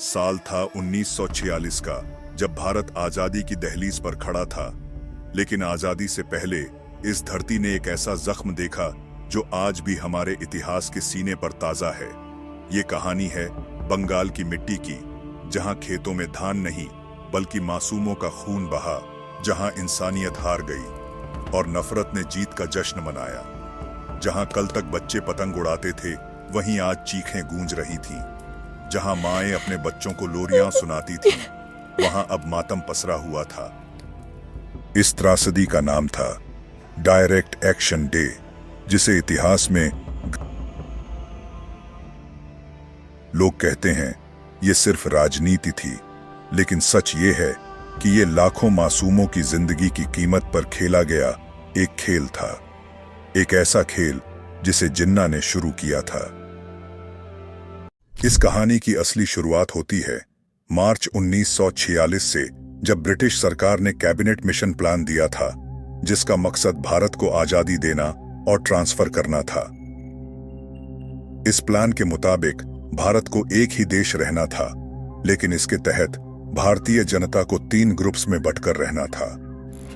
साल था 1946 का, जब भारत आजादी की दहलीज पर खड़ा था। लेकिन आजादी से पहले इस धरती ने एक ऐसा जख्म देखा जो आज भी हमारे इतिहास के सीने पर ताजा है। ये कहानी है बंगाल की मिट्टी की, जहां खेतों में धान नहीं बल्कि मासूमों का खून बहा, जहां इंसानियत हार गई और नफरत ने जीत का जश्न मनाया। जहां कल तक बच्चे पतंग उड़ाते थे, वहीं आज चीखें गूंज रही थीं। जहां माएं अपने बच्चों को लोरियां सुनाती थीं, वहां अब मातम पसरा हुआ था। इस त्रासदी का नाम था डायरेक्ट एक्शन डे, जिसे इतिहास में लोग कहते हैं ये सिर्फ राजनीति थी, लेकिन सच ये है कि ये लाखों मासूमों की जिंदगी की कीमत पर खेला गया एक खेल था। एक ऐसा खेल जिसे जिन्ना ने शुरू किया था। इस कहानी की असली शुरुआत होती है मार्च 1946 से, जब ब्रिटिश सरकार ने कैबिनेट मिशन प्लान दिया था, जिसका मकसद भारत को आजादी देना और ट्रांसफर करना था। इस प्लान के मुताबिक भारत को एक ही देश रहना था, लेकिन इसके तहत भारतीय जनता को 3 ग्रुप्स में बंटकर रहना था।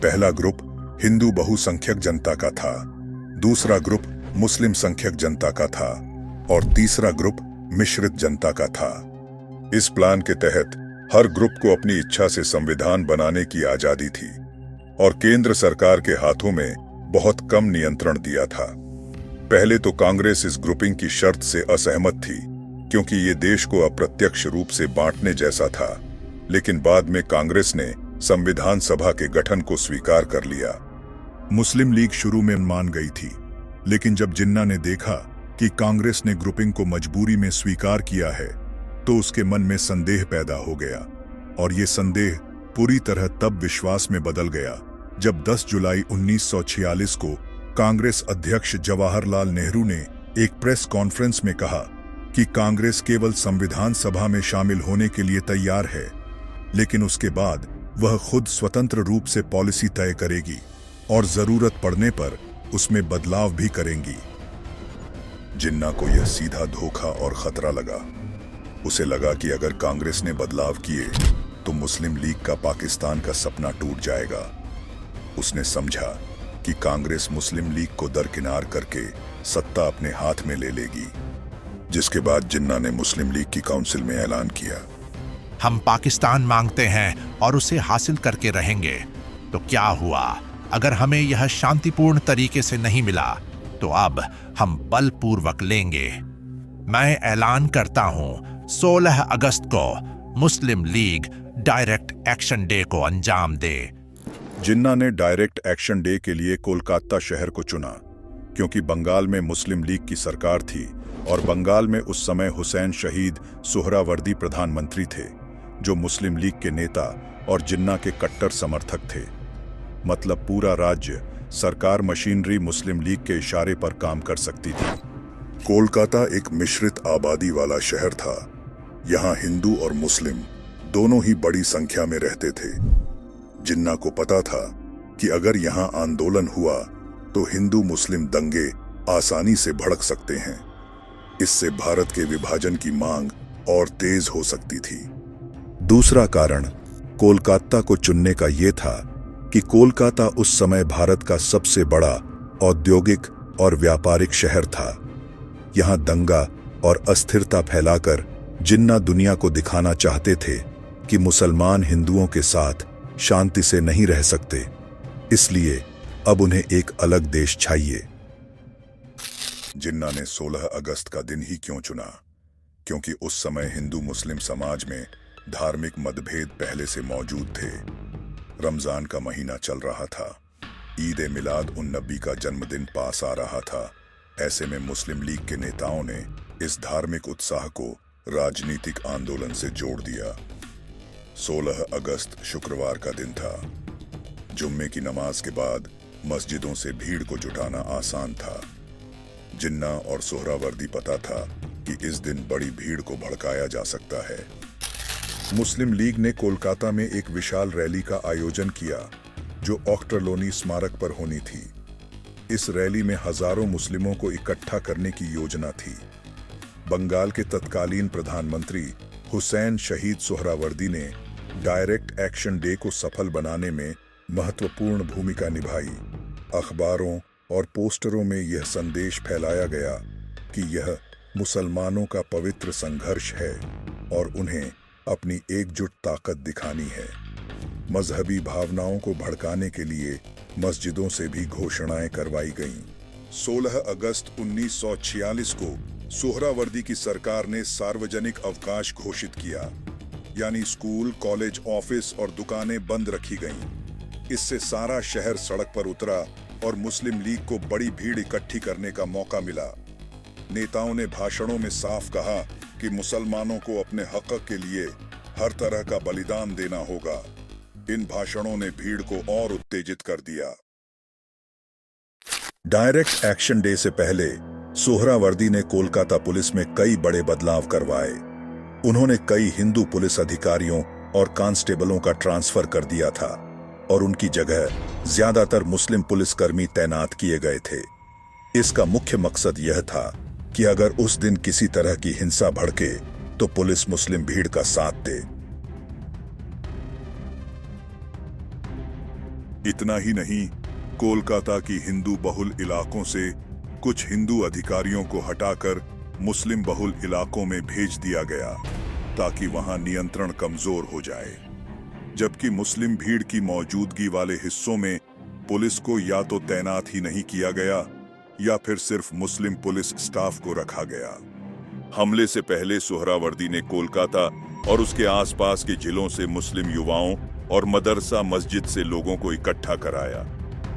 पहला ग्रुप हिंदू बहुसंख्यक जनता का था, दूसरा ग्रुप मुस्लिम संख्यक जनता का था और तीसरा ग्रुप मिश्रित जनता का था। इस प्लान के तहत हर ग्रुप को अपनी इच्छा से संविधान बनाने की आजादी थी और केंद्र सरकार के हाथों में बहुत कम नियंत्रण दिया था। पहले तो कांग्रेस इस ग्रुपिंग की शर्त से असहमत थी, क्योंकि ये देश को अप्रत्यक्ष रूप से बांटने जैसा था। लेकिन बाद में कांग्रेस ने संविधान सभा के गठन को स्वीकार कर लिया। मुस्लिम लीग शुरू में मान गई थी, लेकिन जब जिन्ना ने देखा कि कांग्रेस ने ग्रुपिंग को मजबूरी में स्वीकार किया है, तो उसके मन में संदेह पैदा हो गया। और ये संदेह पूरी तरह तब विश्वास में बदल गया जब 10 जुलाई 1946 को कांग्रेस अध्यक्ष जवाहरलाल नेहरू ने एक प्रेस कॉन्फ्रेंस में कहा कि कांग्रेस केवल संविधान सभा में शामिल होने के लिए तैयार है, लेकिन उसके बाद वह खुद स्वतंत्र रूप से पॉलिसी तय करेगी और जरूरत पड़ने पर उसमें बदलाव भी करेंगी। जिन्ना को यह सीधा धोखा और खतरा लगा। उसे लगा कि अगर कांग्रेस ने बदलाव किए तो मुस्लिम लीग का पाकिस्तान का सपना टूट जाएगा। उसने समझा कि कांग्रेस मुस्लिम लीग को दरकिनार करके सत्ता अपने हाथ में ले लेगी। जिसके बाद जिन्ना ने मुस्लिम लीग की काउंसिल में ऐलान किया, हम पाकिस्तान मांगते हैं और उसे हासिल करके रहेंगे। तो क्या हुआ? अगर हमें यह शांतिपूर्ण तरीके से नहीं मिला तो अब हम बलपूर्वक लेंगे। मैं ऐलान करता हूं 16 अगस्त को मुस्लिम लीग डायरेक्ट एक्शन डे को अंजाम दे। जिन्ना ने डायरेक्ट एक्शन डे के लिए कोलकाता शहर को चुना, क्योंकि बंगाल में मुस्लिम लीग की सरकार थी और बंगाल में उस समय हुसैन शहीद सुहरावर्दी प्रधानमंत्री थे, जो मुस्लिम लीग के नेता और जिन्ना के कट्टर समर्थक थे। मतलब पूरा राज्य, सरकार मशीनरी मुस्लिम लीग के इशारे पर काम कर सकती थी। कोलकाता एक मिश्रित आबादी वाला शहर था। यहाँ हिंदू और मुस्लिम दोनों ही बड़ी संख्या में रहते थे। जिन्ना को पता था कि अगर यहाँ आंदोलन हुआ तो हिंदू मुस्लिम दंगे आसानी से भड़क सकते हैं। इससे भारत के विभाजन की मांग और तेज हो सकती थी। दूसरा कारण कोलकाता को चुनने का यह था कि कोलकाता उस समय भारत का सबसे बड़ा औद्योगिक और व्यापारिक शहर था। यहाँ दंगा और अस्थिरता फैलाकर जिन्ना दुनिया को दिखाना चाहते थे कि मुसलमान हिंदुओं के साथ शांति से नहीं रह सकते, इसलिए अब उन्हें एक अलग देश चाहिए। जिन्ना ने 16 अगस्त का दिन ही क्यों चुना? क्योंकि उस समय हिंदू मुस्लिम समाज में धार्मिक मतभेद पहले से मौजूद थे। रमजान का महीना चल रहा था, ईद ए मिलाद उन नबी का जन्मदिन पास आ रहा था। ऐसे में मुस्लिम लीग के नेताओं ने इस धार्मिक उत्साह को राजनीतिक आंदोलन से जोड़ दिया। 16 अगस्त शुक्रवार का दिन था। जुम्मे की नमाज के बाद मस्जिदों से भीड़ को जुटाना आसान था। जिन्ना और सुहरावर्दी पता था कि इस दिन बड़ी भीड़ को भड़काया जा सकता है। मुस्लिम लीग ने कोलकाता में एक विशाल रैली का आयोजन किया, जो ऑक्टरलोनी स्मारक पर होनी थी। इस रैली में हजारों मुस्लिमों को इकट्ठा करने की योजना थी। बंगाल के तत्कालीन प्रधानमंत्री हुसैन शहीद सोहरावर्दी ने डायरेक्ट एक्शन डे को सफल बनाने में महत्वपूर्ण भूमिका निभाई। अखबारों और पोस्टरों में यह संदेश फैलाया गया कि यह मुसलमानों का पवित्र संघर्ष है और उन्हें अपनी एकजुट ताकत दिखानी है। मजहबी भावनाओं को भड़काने के लिए मस्जिदों से भी घोषणाएं करवाई गईं। 16 अगस्त 1946 को सोहरावर्दी की सरकार ने सार्वजनिक अवकाश घोषित किया, यानी स्कूल, कॉलेज, ऑफिस और दुकानें बंद रखी गईं। इससे सारा शहर सड़क पर उतरा और मुस्लिम लीग को बड़ी भीड़ इकट्ठी करने का मौका मिला। नेताओं ने भाषणों में साफ कहा कि मुसलमानों को अपने हक के लिए हर तरह का बलिदान देना होगा। इन भाषणों ने भीड़ को और उत्तेजित कर दिया। डायरेक्ट एक्शन डे से पहले सोहरावर्दी ने कोलकाता पुलिस में कई बड़े बदलाव करवाए। उन्होंने कई हिंदू पुलिस अधिकारियों और कांस्टेबलों का ट्रांसफर कर दिया था और उनकी जगह ज्यादातर मुस्लिम पुलिसकर्मी तैनात किए गए थे। इसका मुख्य मकसद यह था कि अगर उस दिन किसी तरह की हिंसा भड़के तो पुलिस मुस्लिम भीड़ का साथ दे। इतना ही नहीं, कोलकाता की हिंदू बहुल इलाकों से कुछ हिंदू अधिकारियों को हटाकर मुस्लिम बहुल इलाकों में भेज दिया गया ताकि वहां नियंत्रण कमजोर हो जाए। जबकि मुस्लिम भीड़ की मौजूदगी वाले हिस्सों में पुलिस को या तो तैनात ही नहीं किया गया या फिर सिर्फ मुस्लिम पुलिस स्टाफ को रखा गया। हमले से पहले सोहरावर्दी ने कोलकाता और उसके आसपास के जिलों से मुस्लिम युवाओं और मदरसा मस्जिद से लोगों को इकट्ठा कराया।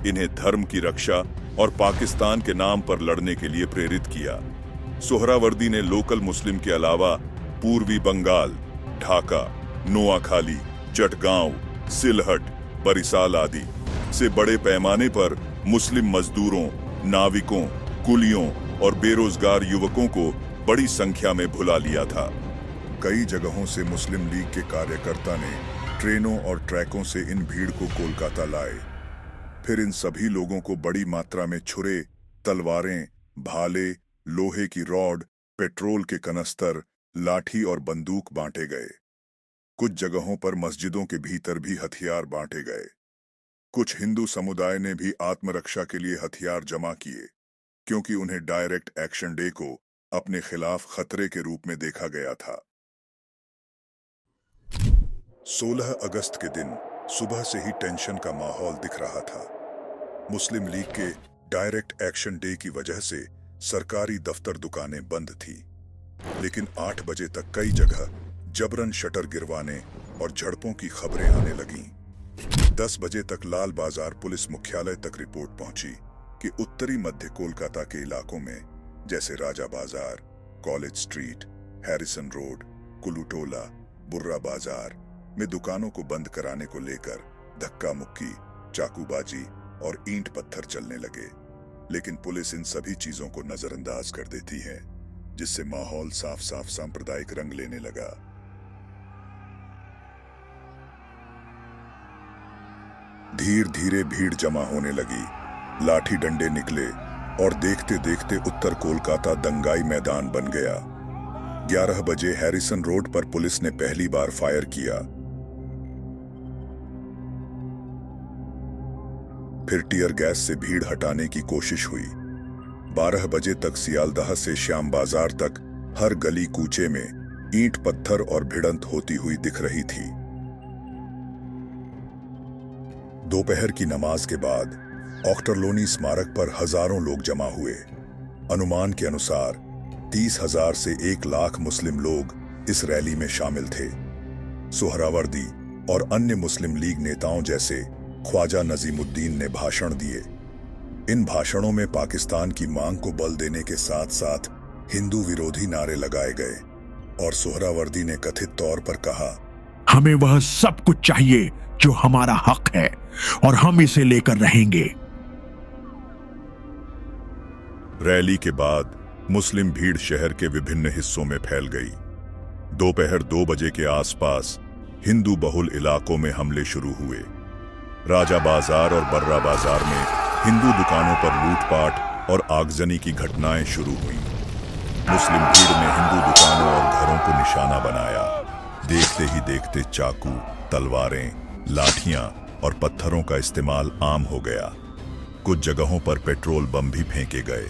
इन्हें धर्म की रक्षा और पाकिस्तान के नाम पर लड़ने के लिए प्रेरित किया। सोहरावर्दी ने लोकल मुस्लिम के अलावा पूर्वी बंगाल, ढाका, नोआखाली, चटगांव, सिलहट, बरिसाल आदि से बड़े पैमाने पर मुस्लिम मजदूरों, नाविकों, कुलियों और बेरोजगार युवकों को बड़ी संख्या में भुला लिया था। कई जगहों से मुस्लिम लीग के कार्यकर्ता ने ट्रेनों और ट्रकों से इन भीड़ को कोलकाता लाए। फिर इन सभी लोगों को बड़ी मात्रा में छुरे, तलवारें, भाले, लोहे की रॉड, पेट्रोल के कनस्तर, लाठी और बंदूक बांटे गए। कुछ जगहों पर मस्जिदों के भीतर भी हथियार बांटे गए। कुछ हिंदू समुदाय ने भी आत्मरक्षा के लिए हथियार जमा किए, क्योंकि उन्हें डायरेक्ट एक्शन डे को अपने खिलाफ खतरे के रूप में देखा गया था। 16 अगस्त के दिन सुबह से ही टेंशन का माहौल दिख रहा था। मुस्लिम लीग के डायरेक्ट एक्शन डे की वजह से सरकारी दफ्तर, दुकानें बंद थी, लेकिन 8 बजे तक कई जगह जबरन शटर गिरवाने और झड़पों की खबरें आने लगीं। 10 बजे तक लाल बाजार पुलिस मुख्यालय तक रिपोर्ट पहुंची कि उत्तरी मध्य कोलकाता के इलाकों में जैसे राजा बाजार, कॉलेज स्ट्रीट, हैरिसन रोड, कुलूटोला, बुर्रा बाजार में दुकानों को बंद कराने को लेकर धक्का मुक्की, चाकूबाजी और ईंट पत्थर चलने लगे। लेकिन पुलिस इन सभी चीजों को नजरअंदाज कर देती है, जिससे माहौल साफ साफ सांप्रदायिक रंग लेने लगा। धीरे धीरे भीड़ जमा होने लगी, लाठी डंडे निकले और देखते देखते उत्तर कोलकाता दंगाई मैदान बन गया। 11 बजे हैरिसन रोड पर पुलिस ने पहली बार फायर किया। फिर टियर गैस से भीड़ हटाने की कोशिश हुई। 12 बजे तक सियालदह से श्याम बाजार तक हर गली कूचे में ईंट पत्थर और भिड़ंत होती हुई दिख रही थी। दोपहर की नमाज के बाद ऑक्टरलोनी स्मारक पर हजारों लोग जमा हुए। अनुमान के अनुसार 30,000 से 1 लाख मुस्लिम लोग इस रैली में शामिल थे। सोहरावर्दी और अन्य मुस्लिम लीग नेताओं जैसे ख्वाजा नजीमुद्दीन ने भाषण दिए। इन भाषणों में पाकिस्तान की मांग को बल देने के साथ साथ हिंदू विरोधी नारे लगाए गए और सोहरावर्दी ने कथित तौर पर कहा, हमें वह सब कुछ चाहिए जो हमारा हक है और हम इसे लेकर रहेंगे। रैली के बाद मुस्लिम भीड़ शहर के विभिन्न हिस्सों में फैल गई। दोपहर 2 बजे के आसपास हिंदू बहुल इलाकों में हमले शुरू हुए। राजा बाजार और बर्रा बाजार में हिंदू दुकानों पर लूटपाट और आगजनी की घटनाएं शुरू हुई। मुस्लिम भीड़ ने हिंदू दुकानों और घरों को निशाना बनाया। देखते ही देखते चाकू, तलवारें, लाठियां और पत्थरों का इस्तेमाल आम हो गया। कुछ जगहों पर पेट्रोल बम भी फेंके गए।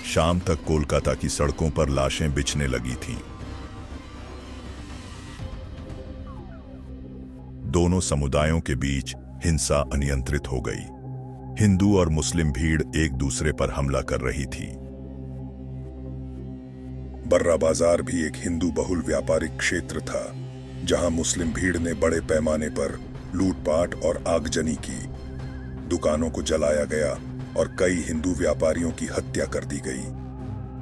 शाम तक कोलकाता की सड़कों पर लाशें बिछने लगी थीं। दोनों समुदायों के बीच हिंसा अनियंत्रित हो गई। हिंदू और मुस्लिम भीड़ एक दूसरे पर हमला कर रही थी। बर्रा बाजार भी एक हिंदू बहुल व्यापारिक क्षेत्र था, जहां मुस्लिम भीड़ ने बड़े पैमाने पर लूटपाट और आगजनी की। दुकानों को जलाया गया और कई हिंदू व्यापारियों की हत्या कर दी गई।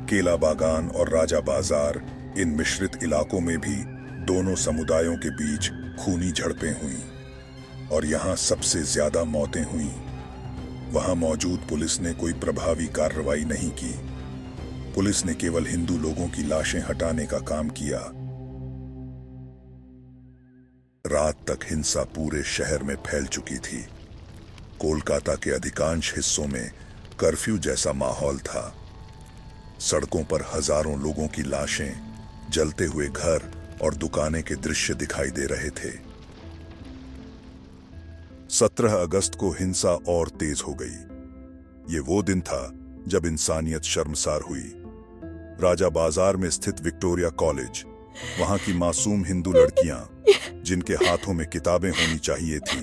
केला बागान और राजा बाजार, इन मिश्रित इलाकों में भी दोनों समुदायों के बीच खूनी झड़पें हुईं और यहां सबसे ज्यादा मौतें हुईं। वहां मौजूद पुलिस ने कोई प्रभावी कार्रवाई नहीं की। पुलिस ने केवल हिंदू लोगों की लाशें हटाने का काम किया। रात तक हिंसा पूरे शहर में फैल चुकी थी। कोलकाता के अधिकांश हिस्सों में कर्फ्यू जैसा माहौल था। सड़कों पर हजारों लोगों की लाशें, जलते हुए घर और दुकानें के दृश्य दिखाई दे रहे थे। 17 अगस्त को हिंसा और तेज हो गई। ये वो दिन था जब इंसानियत शर्मसार हुई। राजा बाजार में स्थित विक्टोरिया कॉलेज, वहां की मासूम हिंदू लड़कियां जिनके हाथों में किताबें होनी चाहिए थी,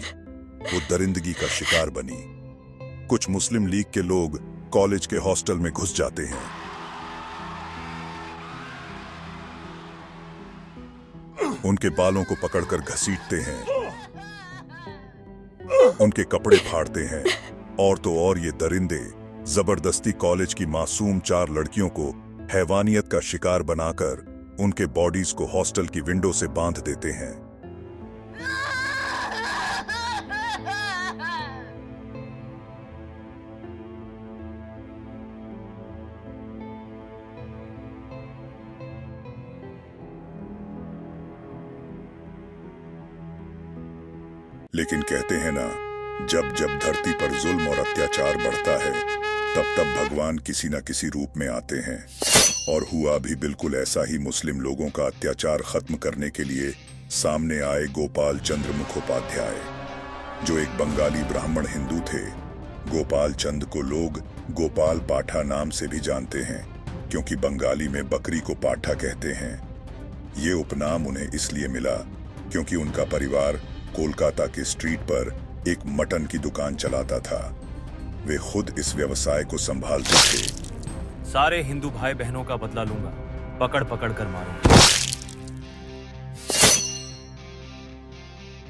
वो दरिंदगी का शिकार बनी। कुछ मुस्लिम लीग के लोग कॉलेज के हॉस्टल में घुस जाते हैं। उनके बालों को पकड़कर घसीटते हैं, उनके कपड़े फाड़ते हैं और तो और ये दरिंदे जबरदस्ती कॉलेज की मासूम 4 लड़कियों को हैवानियत का शिकार बनाकर उनके बॉडीज को हॉस्टल की विंडो से बांध देते हैं। लेकिन कहते हैं ना, जब जब धरती पर जुल्म और अत्याचार बढ़ता है, तब तब भगवान किसी न किसी रूप में आते हैं। और हुआ भी बिल्कुल ऐसा ही। मुस्लिम लोगों का अत्याचार खत्म करने के लिए सामने आए गोपाल चंद्र मुखोपाध्याय, जो एक बंगाली ब्राह्मण हिंदू थे। गोपाल चंद को लोग गोपाल पाठा नाम से भी जानते हैं, क्योंकि बंगाली में बकरी को पाठा कहते हैं। ये उपनाम उन्हें इसलिए मिला क्योंकि उनका परिवार कोलकाता के स्ट्रीट पर एक मटन की दुकान चलाता था। वे खुद इस व्यवसाय को संभालते थे। सारे हिंदू भाई बहनों का बदला लूंगा, पकड़ पकड़ कर मारूंगा।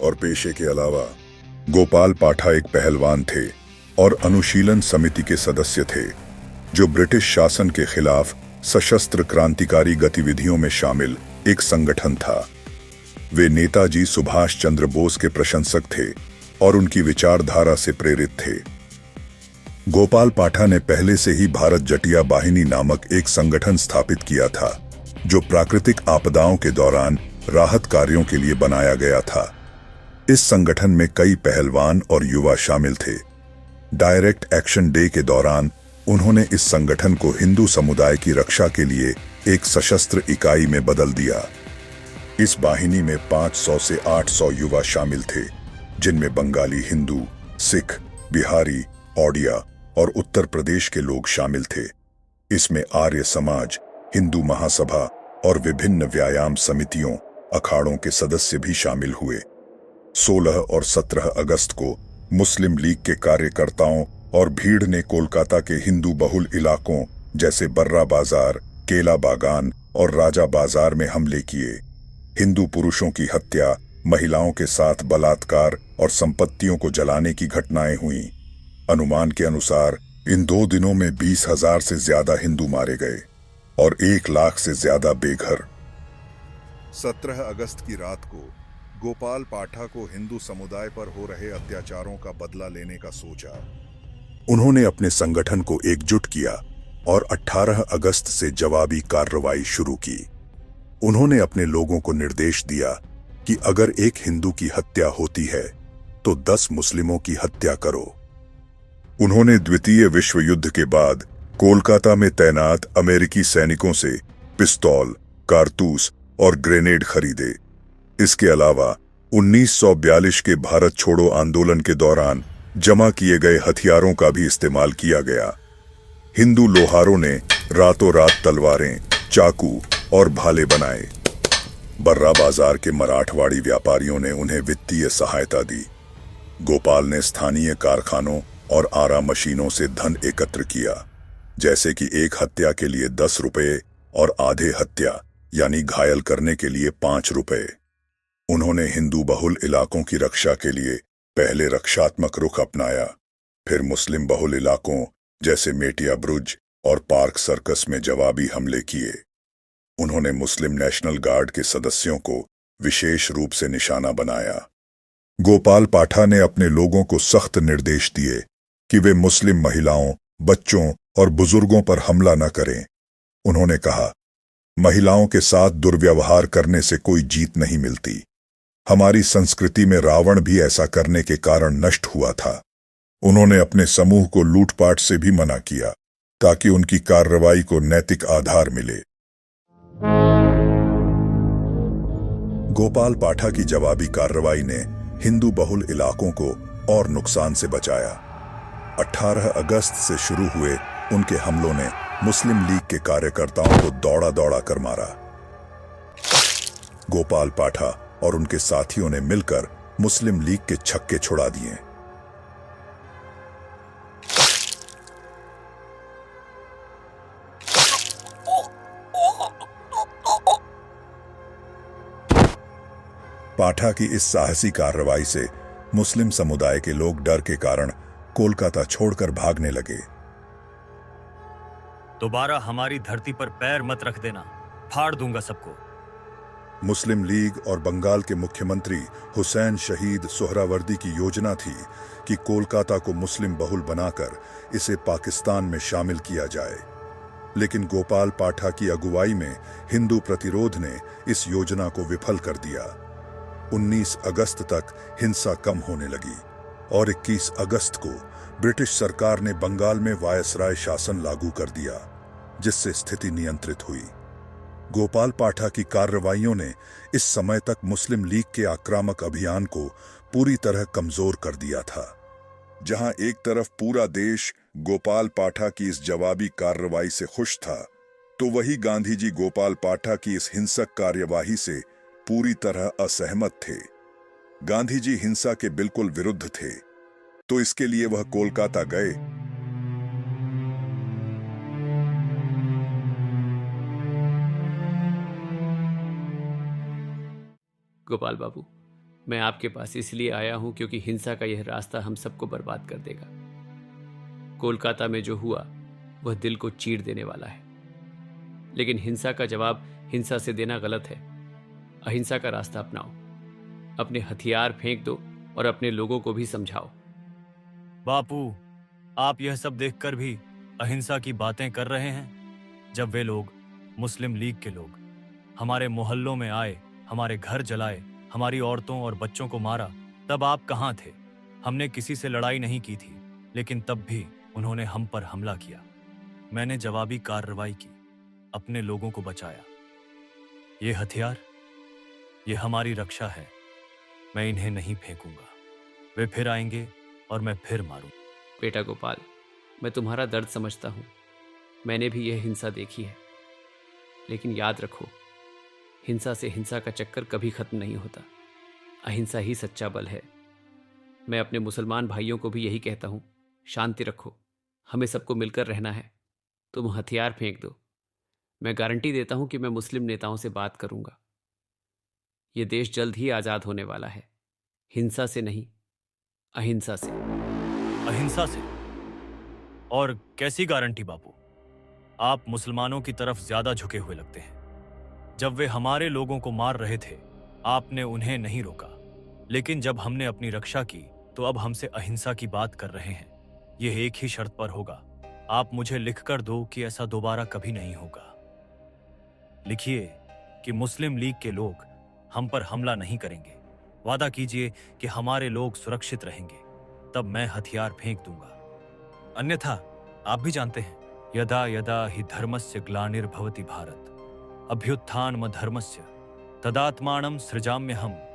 और पेशे के अलावा गोपाल पाठा एक पहलवान थे और अनुशीलन समिति के सदस्य थे, जो ब्रिटिश शासन के खिलाफ सशस्त्र क्रांतिकारी गतिविधियों में शामिल एक संगठन था। वे नेताजी सुभाष चंद्र बोस के प्रशंसक थे और उनकी विचारधारा से प्रेरित थे। गोपाल पाठा ने पहले से ही भारत जटिया बाहिनी नामक एक संगठन स्थापित किया था, जो प्राकृतिक आपदाओं के दौरान राहत कार्यों के लिए बनाया गया था। इस संगठन में कई पहलवान और युवा शामिल थे। डायरेक्ट एक्शन डे के दौरान उन्होंने इस संगठन को हिंदू समुदाय की रक्षा के लिए एक सशस्त्र इकाई में बदल दिया। इस बाहिनी में 500 से 800 युवा शामिल थे, जिनमें बंगाली हिंदू, सिख, बिहारी, ओडिया और उत्तर प्रदेश के लोग शामिल थे। इसमें आर्य समाज, हिंदू महासभा और विभिन्न व्यायाम समितियों, अखाड़ों के सदस्य भी शामिल हुए। 16 और 17 अगस्त को मुस्लिम लीग के कार्यकर्ताओं और भीड़ ने कोलकाता के हिंदू बहुल इलाकों जैसे बर्रा बाजार, केला बागान और राजा बाजार में हमले किए। हिंदू पुरुषों की हत्या, महिलाओं के साथ बलात्कार और संपत्तियों को जलाने की घटनाएं हुईं। अनुमान के अनुसार इन 2 दिनों में 20,000 से ज्यादा हिंदू मारे गए और 1 लाख से ज्यादा बेघर। 17 अगस्त की रात को गोपाल पाठा को हिंदू समुदाय पर हो रहे अत्याचारों का बदला लेने का सोचा। उन्होंने अपने संगठन को एकजुट किया और 18 अगस्त से जवाबी कार्रवाई शुरू की। उन्होंने अपने लोगों को निर्देश दिया कि अगर एक हिंदू की हत्या होती है तो 10 मुस्लिमों की हत्या करो। उन्होंने द्वितीय विश्व युद्ध के बाद कोलकाता में तैनात अमेरिकी सैनिकों से पिस्तौल, कारतूस और ग्रेनेड खरीदे। इसके अलावा 1942 के भारत छोड़ो आंदोलन के दौरान जमा किए गए हथियारों का भी इस्तेमाल किया गया। हिंदू लोहारों ने रातों रात तलवारें, चाकू और भाले बनाए। बर्रा बाजार के मराठवाड़ी व्यापारियों ने उन्हें वित्तीय सहायता दी। गोपाल ने स्थानीय कारखानों और आरा मशीनों से धन एकत्र किया, जैसे कि एक हत्या के लिए 10 रुपए और आधे हत्या यानी घायल करने के लिए 5 रुपए। उन्होंने हिंदू बहुल इलाकों की रक्षा के लिए पहले रक्षात्मक रुख अपनाया, फिर मुस्लिम बहुल इलाकों जैसे मेटिया ब्रुज और पार्क सर्कस में जवाबी हमले किए। उन्होंने मुस्लिम नेशनल गार्ड के सदस्यों को विशेष रूप से निशाना बनाया। गोपाल पाठा ने अपने लोगों को सख्त निर्देश दिए कि वे मुस्लिम महिलाओं, बच्चों और बुजुर्गों पर हमला न करें। उन्होंने कहा, महिलाओं के साथ दुर्व्यवहार करने से कोई जीत नहीं मिलती। हमारी संस्कृति में रावण भी ऐसा करने के कारण नष्ट हुआ था। उन्होंने अपने समूह को लूटपाट से भी मना किया ताकि उनकी कार्रवाई को नैतिक आधार मिले। गोपाल पाठा की जवाबी कार्रवाई ने हिंदू बहुल इलाकों को और नुकसान से बचाया। 18 अगस्त से शुरू हुए उनके हमलों ने मुस्लिम लीग के कार्यकर्ताओं को दौड़ा दौड़ा कर मारा। गोपाल पाठा और उनके साथियों ने मिलकर मुस्लिम लीग के छक्के छुड़ा दिए। पाठा की इस साहसी कार्रवाई से मुस्लिम समुदाय के लोग डर के कारण कोलकाता छोड़कर भागने लगे। दोबारा हमारी धरती पर पैर मत रख देना, फाड़ दूंगा सबको। मुस्लिम लीग और बंगाल के मुख्यमंत्री हुसैन शहीद सोहरावर्दी की योजना थी कि कोलकाता को मुस्लिम बहुल बनाकर इसे पाकिस्तान में शामिल किया जाए, लेकिन गोपाल पाठा की अगुवाई में हिंदू प्रतिरोध ने इस योजना को विफल कर दिया। 19 अगस्त तक हिंसा कम होने लगी और 21 अगस्त को ब्रिटिश सरकार ने बंगाल में वायसराय शासन लागू कर दिया, जिससे स्थिति नियंत्रित हुई। गोपाल पाठा की कार्रवाइयों ने इस समय तक मुस्लिम लीग के आक्रामक अभियान को पूरी तरह कमजोर कर दिया था। जहां एक तरफ पूरा देश गोपाल पाठा की इस जवाबी कार्रवाई से खुश था, तो वही गांधी जी गोपाल पाठा की इस हिंसक कार्यवाही से पूरी तरह असहमत थे। गांधी जी हिंसा के बिल्कुल विरुद्ध थे, तो इसके लिए वह कोलकाता गए। गोपाल बाबू, मैं आपके पास इसलिए आया हूं क्योंकि हिंसा का यह रास्ता हम सबको बर्बाद कर देगा। कोलकाता में जो हुआ वह दिल को चीर देने वाला है, लेकिन हिंसा का जवाब हिंसा से देना गलत है। अहिंसा का रास्ता अपनाओ, अपने हथियार फेंक दो और अपने लोगों को भी समझाओ। बापू, आप यह सब देखकर भी अहिंसा की बातें कर रहे हैं? जब वे लोग, मुस्लिम लीग के लोग, हमारे मोहल्लों में आए, हमारे घर जलाए, हमारी औरतों और बच्चों को मारा, तब आप कहां थे? हमने किसी से लड़ाई नहीं की थी, लेकिन तब भी उन्होंने हम पर हमला किया। मैंने जवाबी कार्रवाई की, अपने लोगों को बचाया। ये हथियार, ये हमारी रक्षा है। मैं इन्हें नहीं फेंकूंगा। वे फिर आएंगे और मैं फिर मारूं। बेटा गोपाल, मैं तुम्हारा दर्द समझता हूं। मैंने भी यह हिंसा देखी है, लेकिन याद रखो, हिंसा से हिंसा का चक्कर कभी खत्म नहीं होता। अहिंसा ही सच्चा बल है। मैं अपने मुसलमान भाइयों को भी यही कहता हूं, शांति रखो, हमें सबको मिलकर रहना है। तुम हथियार फेंक दो, मैं गारंटी देता हूं कि मैं मुस्लिम नेताओं से बात करूंगा। यह देश जल्द ही आजाद होने वाला है, हिंसा से नहीं, अहिंसा से। अहिंसा से? और कैसी गारंटी बापू? आप मुसलमानों की तरफ ज्यादा झुके हुए लगते हैं। जब वे हमारे लोगों को मार रहे थे, आपने उन्हें नहीं रोका, लेकिन जब हमने अपनी रक्षा की, तो अब हमसे अहिंसा की बात कर रहे हैं। यह एक ही शर्त पर होगा। आप मुझे लिखकर दो कि ऐसा दोबारा कभी नहीं होगा। लिखिए कि मुस्लिम लीग के लोग हम पर हमला नहीं करेंगे। वादा कीजिए कि हमारे लोग सुरक्षित रहेंगे, तब मैं हथियार फेंक दूंगा। अन्यथा आप भी जानते हैं, यदा यदा हि धर्मस्य ग्लानिर्भवति भारत, अभ्युत्थानमधर्मस्य तदात्मानं सृजाम्यहम्।